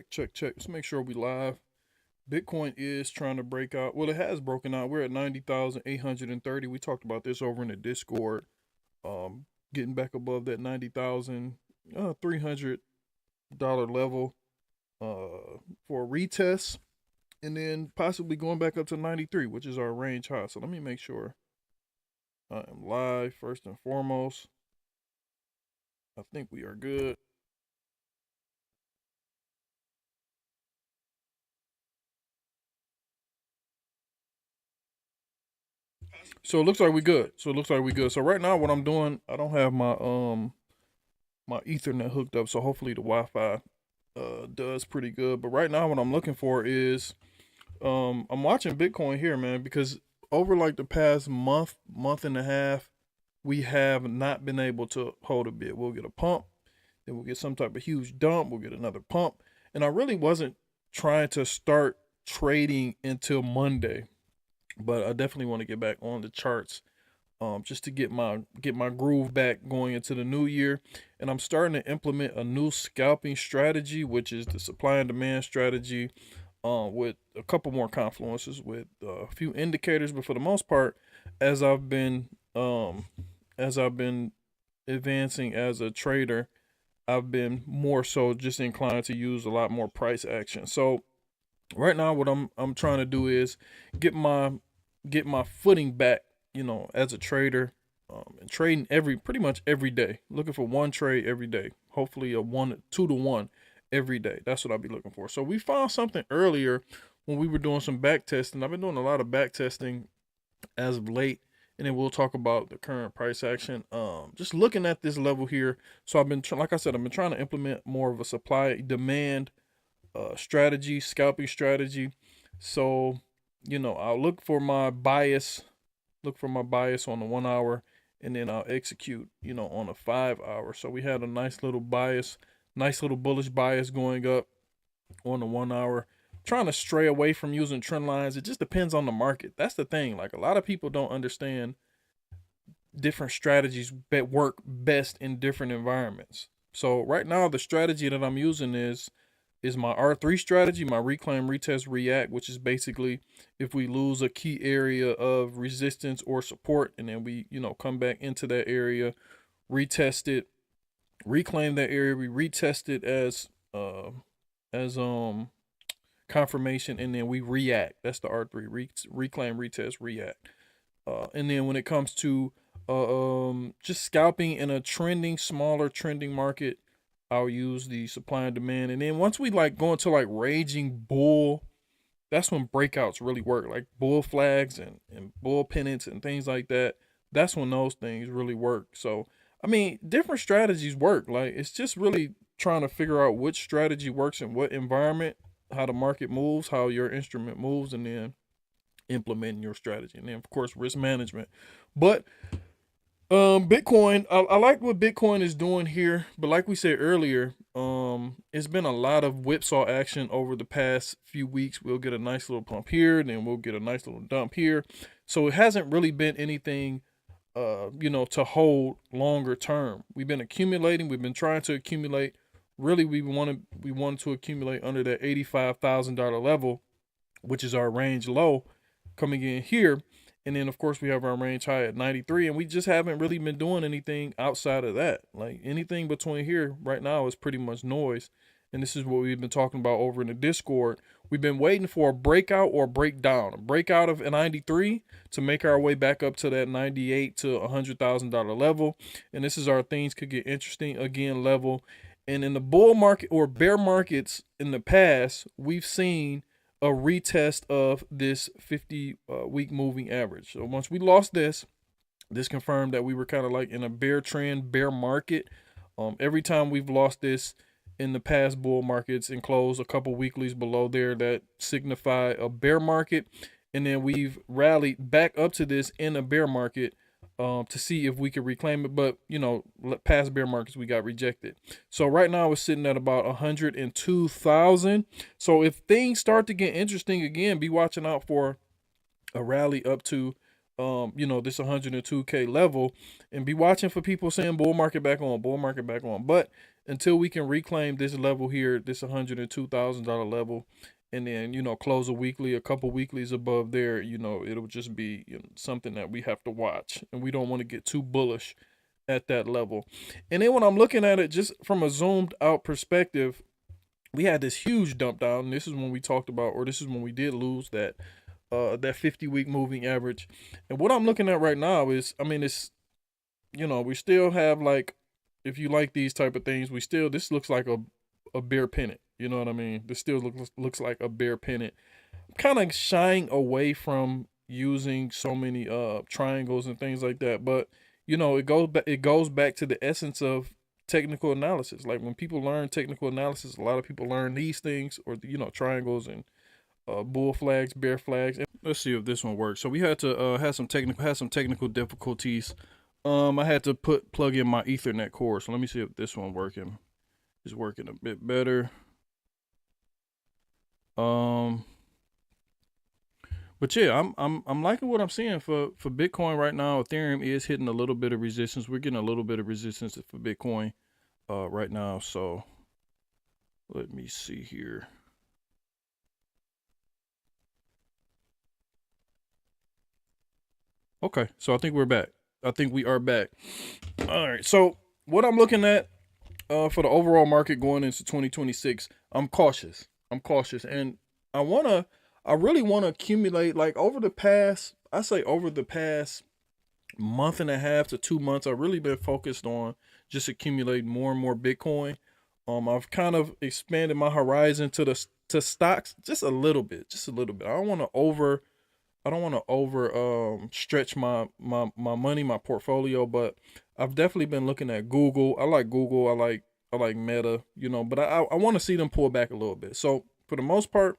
Check. Let's make sure we live. Bitcoin is trying to break out. Well, it has broken out. We're at 90,830. We talked about this over in the Discord. Getting back above that 90,000 $300 level for a retest, and then possibly going back up to 93, which is our range high. So let me make sure I am live first and foremost. I think we are good. So it looks like we good. So right now what I'm doing, I don't have my Ethernet hooked up, so hopefully the Wi-Fi does pretty good. But right now what I'm looking for is I'm watching Bitcoin here, man, because over like the past month and a half, we have not been able to hold a bid. We'll get a pump, then we'll get some type of huge dump, we'll get another pump. And I really wasn't trying to start trading until Monday, but I definitely want to get back on the charts, just to get my groove back going into the new year. And I'm starting to implement a new scalping strategy, which is the supply and demand strategy, with a couple more confluences with a few indicators. But for the most part, as I've been advancing as a trader, I've been more so just inclined to use a lot more price action. So right now what I'm trying to do is get my get my footing back, as a trader, and trading pretty much every day. Looking for one trade every day. Hopefully a 2 to 1 every day. That's what I'll be looking for. So we found something earlier when we were doing some back testing. I've been doing a lot of back testing as of late, and then we'll talk about the current price action. Just looking at this level here. So I've been, like I said, I've been trying to implement more of a supply demand strategy, scalping strategy. So, I'll look for my bias on the 1 hour, and then I'll execute, on a 5 hour. So we had a nice little bullish bias going up on the 1 hour. Trying to stray away from using trend lines. It just depends on the market. That's the thing. Like, a lot of people don't understand different strategies that work best in different environments. So right now the strategy that I'm using is my R3 strategy, my reclaim, retest, react, which is basically if we lose a key area of resistance or support, and then we, come back into that area, retest it, reclaim that area, we retest it as confirmation, and then we react. That's the R3, reclaim, retest, react. And then when it comes to just scalping in a smaller trending market, I'll use the supply and demand. And then once we like go into like raging bull, that's when breakouts really work, like bull flags and bull pennants and things like that. That's when those things really work. So, I mean, different strategies work. Like, it's just really trying to figure out which strategy works in what environment, how the market moves, how your instrument moves, and then implementing your strategy. And then, of course, risk management. But Bitcoin, I like what Bitcoin is doing here, but like we said earlier, it's been a lot of whipsaw action over the past few weeks. We'll get a nice little pump here, then we'll get a nice little dump here. So it hasn't really been anything, to hold longer term. We've been accumulating. We've been trying to accumulate. Really, we wanted to accumulate under that $85,000 level, which is our range low, coming in here. And then, of course, we have our range high at 93, and we just haven't really been doing anything outside of that. Like, anything between here right now is pretty much noise. And this is what we've been talking about over in the Discord. We've been waiting for a breakout or breakdown. A breakout of 93 to make our way back up to that 98 to $100,000 level. And this is our things could get interesting again level. And in the bull market or bear markets in the past, we've seen a retest of this 50-week moving average. So once we lost this confirmed that we were kind of like in a bear trend, bear market. Every time we've lost this in the past bull markets and closed a couple weeklies below there, that signify a bear market. And then we've rallied back up to this in a bear market, to see if we could reclaim it. But, past bear markets, we got rejected. So right now we're sitting at about 102,000. So if things start to get interesting again, be watching out for a rally up to, this 102K level, and be watching for people saying bull market back on, bull market back on. But until we can reclaim this level here, this $102,000 level, and then, you know, close a couple weeklies above there, you know, it'll just be, you know, something that we have to watch, and we don't want to get too bullish at that level. And then when I'm looking at it just from a zoomed out perspective, we had this huge dump down. And this is when we talked about, or this is when we did lose that 50-week moving average. And what I'm looking at right now is, I mean, it's, you know, we still have, like, if you like these type of things, this looks like a bear pennant. You know what I mean? This still looks like a bear pennant. I'm kind of shying away from using so many triangles and things like that, but you know, it goes back to the essence of technical analysis. Like when people learn technical analysis, a lot of people learn these things, or, you know, triangles and bull flags, bear flags. Let's see if this one works. So we had to had some technical difficulties. I had to plug in my Ethernet cord. So let me see if this one is working a bit better. But yeah, I'm liking what I'm seeing for Bitcoin right now. Ethereum is hitting a little bit of resistance. We're getting a little bit of resistance for Bitcoin right now. So let me see here. Okay, so I think we're back. I think we are back. All right. So what I'm looking at for the overall market going into 2026, I'm cautious. And I really want to accumulate, like, over the past month and a half to 2 months, I've really been focused on just accumulating more and more Bitcoin. I've kind of expanded my horizon to stocks just a little bit. I don't want to stretch my money, my portfolio, but I've definitely been looking at Google. I like Google. I like Meta, you know, but I want to see them pull back a little bit. So for the most part,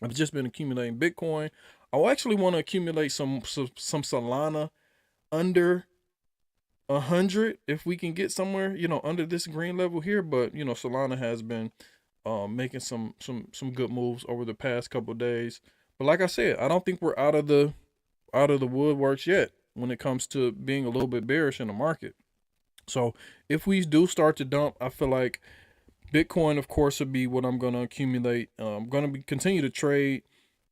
I've just been accumulating Bitcoin. I actually want to accumulate some Solana under 100 if we can get somewhere, you know, under this green level here. But you know, Solana has been making some good moves over the past couple of days. But like I said, I don't think we're out of the woodworks yet when it comes to being a little bit bearish in the market. So if we do start to dump, I feel like Bitcoin, of course, would be what I'm going to accumulate. I'm going to continue to trade,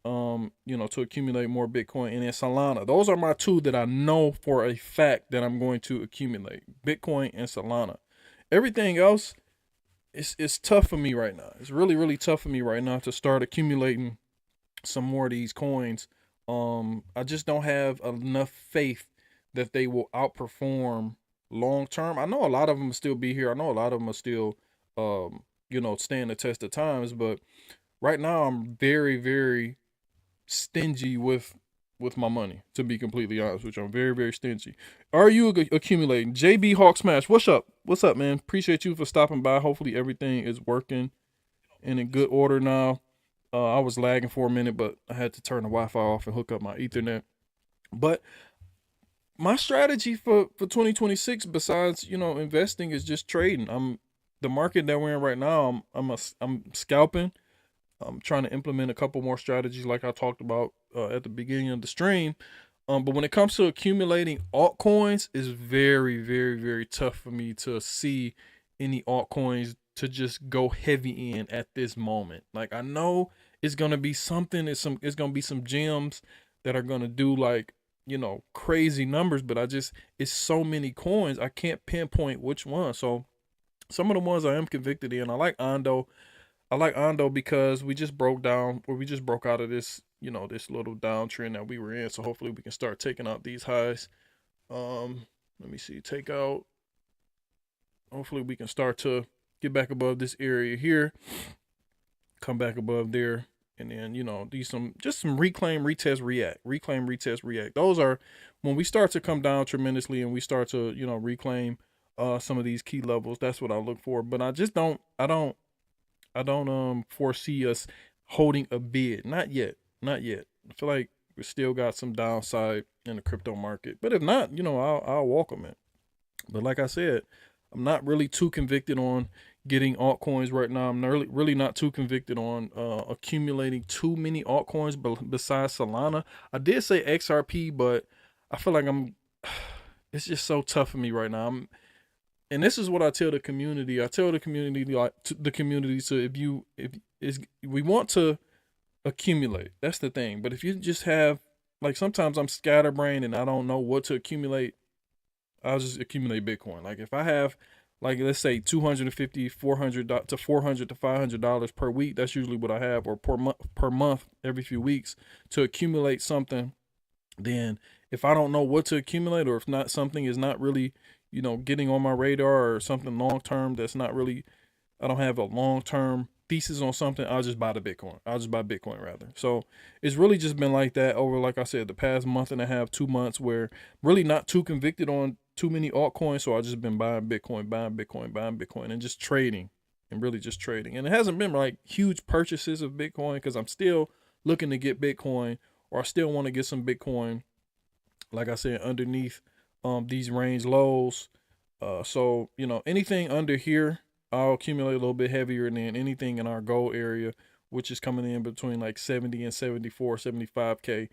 you know, to accumulate more Bitcoin. And then Solana. Those are my two that I know for a fact that I'm going to accumulate: Bitcoin and Solana. Everything else, it's tough for me right now. It's really, really tough for me right now to start accumulating some more of these coins. I just don't have enough faith that they will outperform long term. I know a lot of them will still be here. I know a lot of them are still, you know, stand the test of times. But right now, I'm very, very stingy with my money. To be completely honest with you, I'm very, very stingy. Are you accumulating? JB Hawk Smash, what's up? What's up, man? Appreciate you for stopping by. Hopefully everything is working and in good order now. I was lagging for a minute, but I had to turn the Wi-Fi off and hook up my Ethernet. But my strategy for 2026, besides, you know, investing, is just trading. The market that we're in right now. I'm scalping. I'm trying to implement a couple more strategies, like I talked about at the beginning of the stream. But when it comes to accumulating altcoins, it's very, very, very tough for me to see any altcoins to just go heavy in at this moment. Like, I know it's gonna be something. It's gonna be some gems that are gonna do, like, you know, crazy numbers. But it's so many coins, I can't pinpoint which one. So some of the ones I am convicted in, I like Ondo. Because we just broke out of this, you know, this little downtrend that we were in. So hopefully we can start taking out these highs. Let me see, take out. Hopefully we can start to get back above this area here, come back above there, and then, you know, do some reclaim, retest, react. Those are when we start to come down tremendously and we start to, you know, reclaim some of these key levels. That's what I look for. But I don't foresee us holding a bid. Not yet. I feel like we still got some downside in the crypto market. But if not, you know, I'll welcome it. But like I said, I'm not really too convicted on getting altcoins right now. I'm really not too convicted on accumulating too many altcoins. But besides Solana, I did say XRP, but I feel like it's just so tough for me right now. and this is what I tell the community. I tell the community, like, to the community, so if is we want to accumulate. That's the thing. But if you just have, like, sometimes I'm scatterbrained and I don't know what to accumulate, I'll just accumulate Bitcoin. Like if I have, like, let's say 250, 400 to 400 to $500 per week, that's usually what I have, or per month every few weeks to accumulate something. Then if I don't know what to accumulate, or if not something is not really, getting on my radar, or something long term that's not really, I don't have a long term thesis on something, I'll just buy the Bitcoin. I'll just buy Bitcoin rather. So it's really just been like that over, like I said, the past month and a half, 2 months, where really not too convicted on too many altcoins. So I just been buying Bitcoin, buying Bitcoin, buying Bitcoin, and just trading, and really just trading. And it hasn't been like huge purchases of Bitcoin, because I'm still looking to get Bitcoin, or I still want to get some Bitcoin, like I said, underneath these range lows. So anything under here, I'll accumulate a little bit heavier, and then anything in our goal area, which is coming in between like 70 and 74, 75K,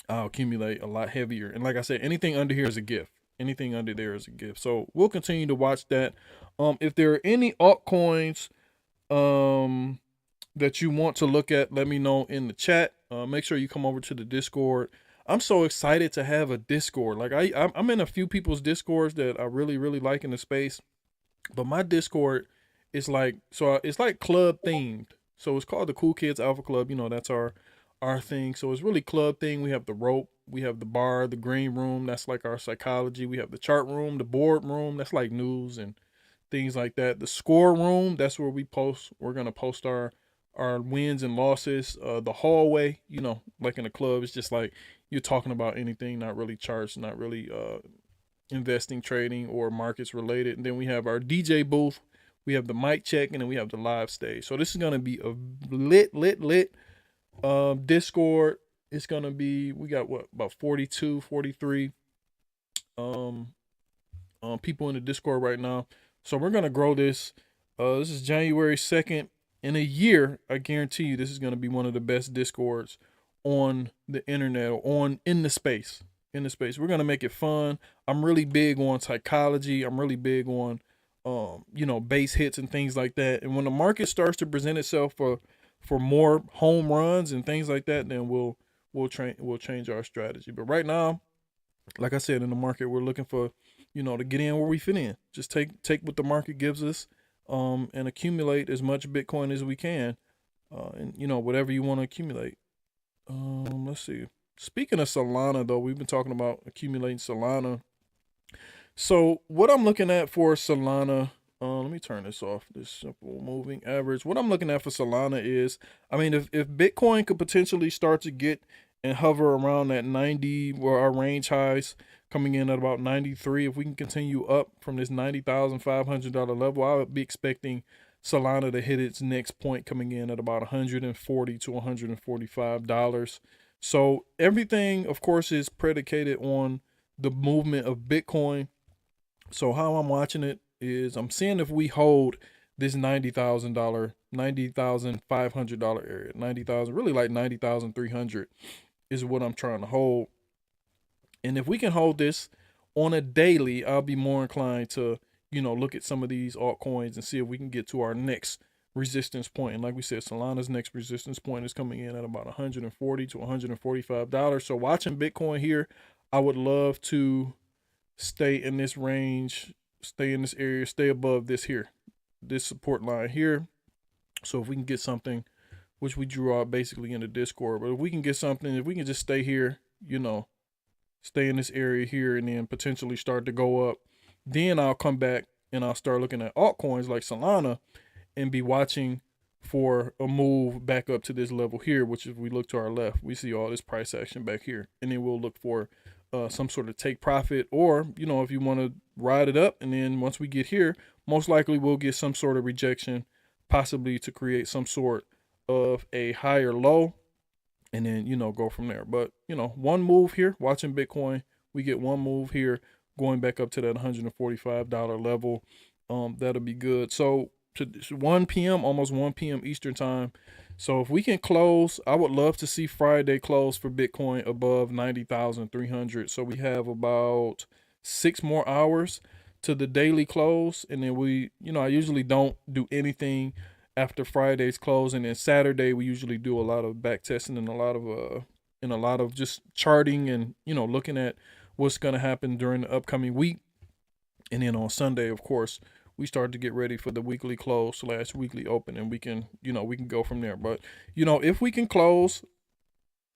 I'll accumulate a lot heavier. And like I said, anything under here is a gift. Anything under there is a gift. So we'll continue to watch that. If there are any altcoins that you want to look at, let me know in the chat. Make sure you come over to the Discord. I'm so excited to have a Discord. Like I'm in a few people's Discords that I really, really like in the space, but my Discord is like, so it's like club themed. So it's called the Cool Kids Alpha Club. That's our thing. So it's really club thing. We have the rope, we have the bar, the green room. That's like our psychology. We have the chart room, the board room. That's like news and things like that. The score room, that's where we're gonna post our wins and losses. The hallway, like in a club, it's just like you're talking about anything, not really charts, not really investing, trading, or markets related. And then we have our DJ booth, we have the mic check, and then we have the live stage. So this is gonna be a lit Discord. It's gonna be, we got what, about 42, 43 people in the Discord right now. So we're gonna grow this. This is January 2nd. In a year, I guarantee you this is gonna be one of the best Discords on the internet, or on in the space. In the space. We're gonna make it fun. I'm really big on psychology. I'm really big on base hits and things like that. And when the market starts to present itself for more home runs and things like that, then we'll change our strategy. But right now, like I said, in the market, we're looking for, to get in where we fit in. Just take what the market gives us, and accumulate as much Bitcoin as we can, and whatever you want to accumulate. Let's see. Speaking of Solana, though, we've been talking about accumulating Solana. So what I'm looking at for Solana, let me turn this off, this simple moving average. What I'm looking at for Solana is, I mean, if Bitcoin could potentially start to get and hover around that 90, where our range highs coming in at about 93, if we can continue up from this $90,500 level, I would be expecting Solana to hit its next point coming in at about $140 to $145. So everything, of course, is predicated on the movement of Bitcoin. So how I'm watching it is, I'm seeing if we hold this $90,500 area, 90,000, really like 90,300 is what I'm trying to hold. And if we can hold this on a daily, I'll be more inclined to, look at some of these altcoins and see if we can get to our next resistance point. And like we said, Solana's next resistance point is coming in at about $140 to $145. So watching Bitcoin here, I would love to stay in this range, stay in this area, stay above this here, this support line here. So if we can get something, which we drew out basically in the Discord, but if we can get something, if we can just stay here, stay in this area here, and then potentially start to go up, then I'll come back and I'll start looking at altcoins like Solana and be watching for a move back up to this level here, which if we look to our left, we see all this price action back here. And then we'll look for some sort of take profit, or, if you want to ride it up. And then once we get here, most likely we'll get some sort of rejection, possibly to create some sort of a higher low, and then, go from there. But, one move here, watching Bitcoin, we get one move here going back up to that $145 level. That'll be good. So to 1 p.m., almost 1 p.m. Eastern time. So if we can close, I would love to see Friday close for Bitcoin above 90,300. So we have about 6 more hours to the daily close, and then I usually don't do anything after Friday's close, and then Saturday we usually do a lot of back testing and a lot of just charting and looking at what's going to happen during the upcoming week. And then on Sunday, of course, we start to get ready for the weekly close / weekly open, and we can go from there. But if we can close,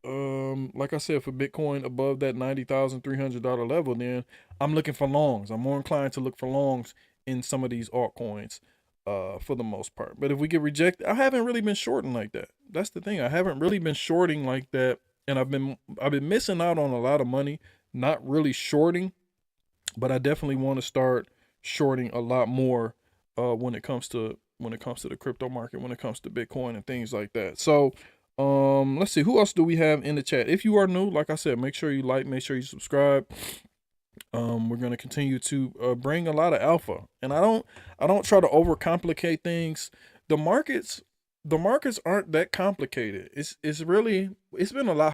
like I said, for Bitcoin above that $90,300 level, then I'm looking for longs. I'm more inclined to look for longs in some of these altcoins, for the most part. But if we get rejected, I haven't really been shorting like that. That's the thing. I haven't really been shorting like that, and I've been missing out on a lot of money, not really shorting. But I definitely want to start shorting a lot more, when it comes to the crypto market, when it comes to Bitcoin and things like that. So let's see, who else do we have in the chat? If you are new, like I said, make sure you like, make sure you subscribe. We're going to continue to bring a lot of alpha, and I don't try to overcomplicate things. The markets aren't that complicated. It's been a lot